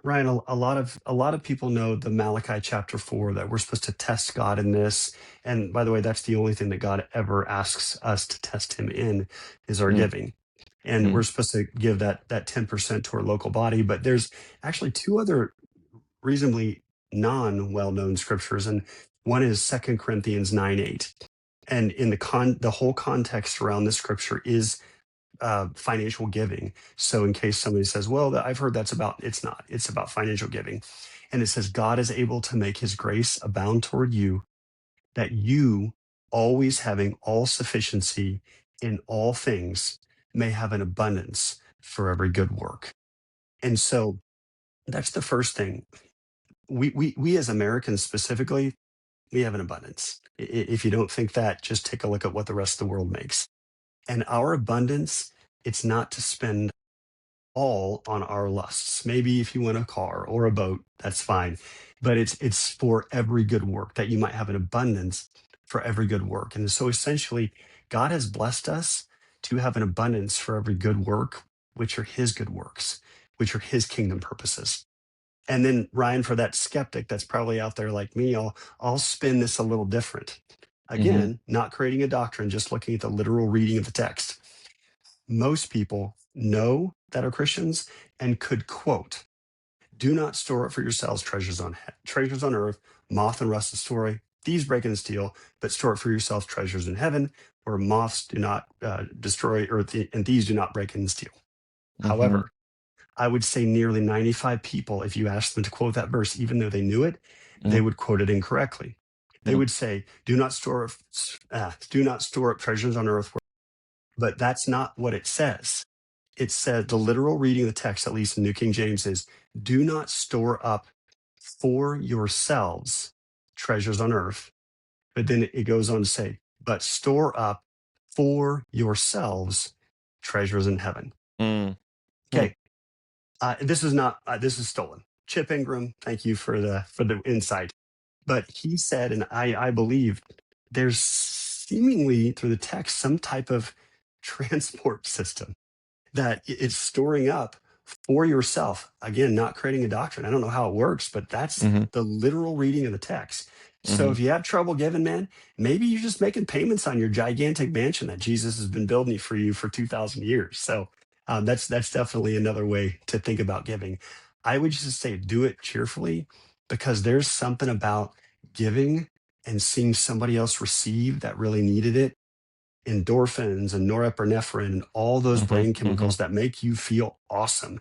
Ryan, a lot of people know the Malachi chapter 4 that we're supposed to test God in this. And by the way, that's the only thing that God ever asks us to test him in is our Mm, giving. And we're mm, supposed to give that 10% to our local body. But there's actually two other reasonably non-well-known scriptures, and one is 2 Corinthians 9:8. And in the whole context around this scripture is financial giving. So in case somebody says, well, I've heard that's about, it's not, it's about financial giving. And it says, God is able to make his grace abound toward you, that you, always having all sufficiency in all things, may have an abundance for every good work. And so that's the first thing. We as Americans specifically, we have an abundance. If you don't think that, just take a look at what the rest of the world makes. And our abundance, it's not to spend all on our lusts. Maybe if you want a car or a boat, that's fine. But it's for every good work, that you might have an abundance for every good work. And so essentially, God has blessed us to have an abundance for every good work, which are his good works, which are his kingdom purposes. And then Ryan, for that skeptic that's probably out there like me, I'll spin this a little different. hmm Again, not creating a doctrine, just looking at the literal reading of the text. Most people know that are Christians and could quote, "Do not store up for yourselves treasures on earth, moth and rust destroy, thieves break and steal, but store up for yourselves treasures in heaven, where moths do not destroy, and thieves do not break and steal." hmm However, I would say nearly 95 people, if you asked them to quote that verse, even though they knew it, they mm would quote it incorrectly. They mm would say, do not store up treasures on earth," but that's not what it says. It said, the literal reading of the text, at least in New King James, is, "Do not store up for yourselves treasures on earth." But then it goes on to say, "But store up for yourselves treasures in heaven." mm mm. Okay, this is not. This is stolen. Chip Ingram, thank you for the insight. But he said, and I believe, there's seemingly through the text some type of transport system that it's storing up for yourself. Again, not creating a doctrine. I don't know how it works, but that's Mhm, the literal reading of the text. So mhm, if you have trouble giving, man, maybe you're just making payments on your gigantic mansion that Jesus has been building for you for 2,000 years. So that's definitely another way to think about giving. I would just say do it cheerfully, because there's something about giving and seeing somebody else receive that really needed it, endorphins and norepinephrine and all those mhm, brain mhm, chemicals that make you feel awesome.